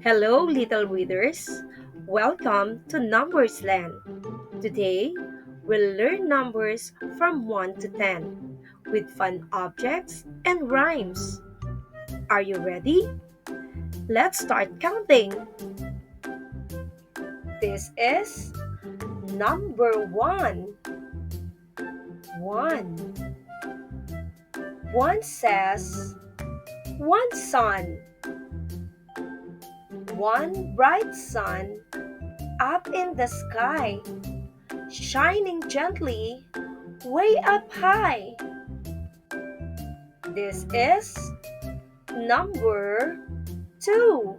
Hello, little readers. Welcome to Numbers Land. Today, we'll learn numbers from 1 to 10 with fun objects and rhymes. Are you ready? Let's start counting. This is number 1. 1. 1 says, one sun. One bright sun up in the sky, shining gently way up high. This is number 2.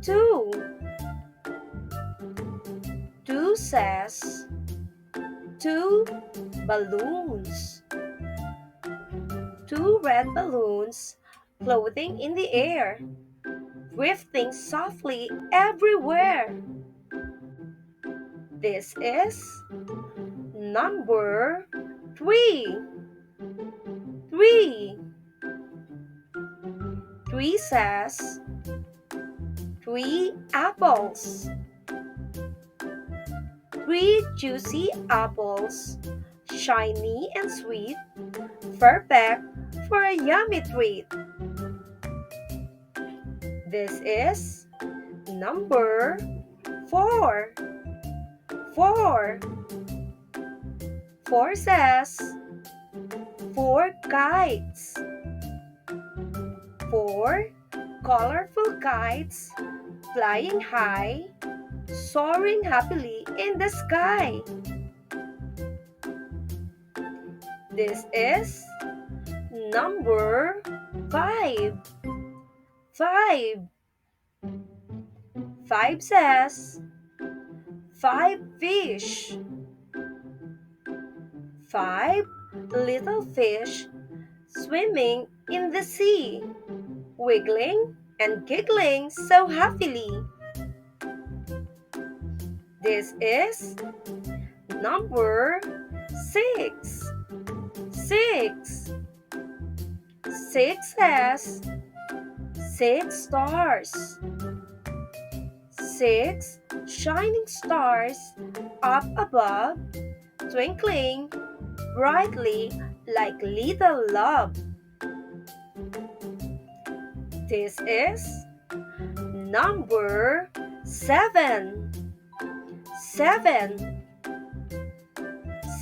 2. 2 says, two balloons. Two red balloons floating in the air, drifting softly everywhere. This is number 3. 3. 3 says, three apples. Three juicy apples, shiny and sweet, perfect for a yummy treat. This is number 4. 4. 4 says, four kites. Four colorful kites flying high, soaring happily in the sky. This is number 5. 5. 5 says, five fish. Five little fish swimming in the sea, wiggling and giggling so happily. This is number 6. 6. 6 says, six stars. Six shining stars up above, twinkling brightly like little love. This is number 7. 7.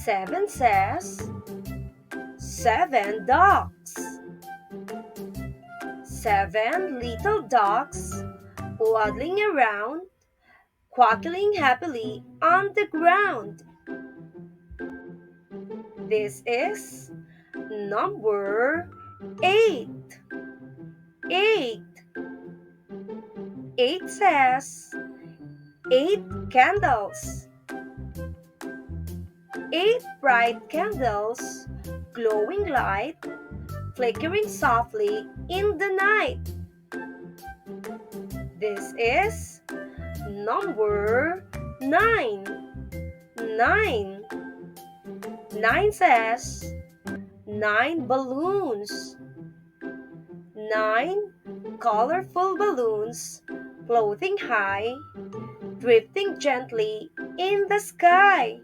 7 says, seven ducks. Seven little ducks waddling around, quackling happily on the ground. This is number 8. 8. 8 says, eight candles. Eight bright candles, glowing light, flickering softly in the night. This is number 9. 9. 9 says, nine balloons. Nine colorful balloons floating high, drifting gently in the sky.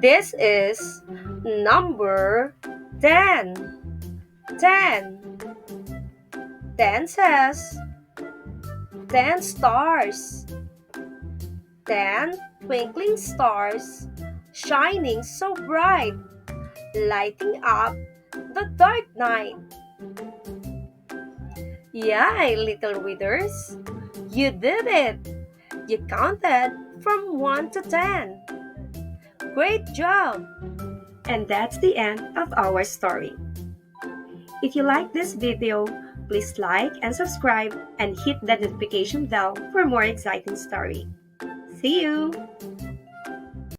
This is number 10. 10. 10 says, 10 stars. 10 twinkling stars, shining so bright, lighting up the dark night. Yay, little readers! You did it! You counted from 1 to 10. Great job! And that's the end of our story. If you like this video, please like and subscribe and hit the notification bell for more exciting story. See you!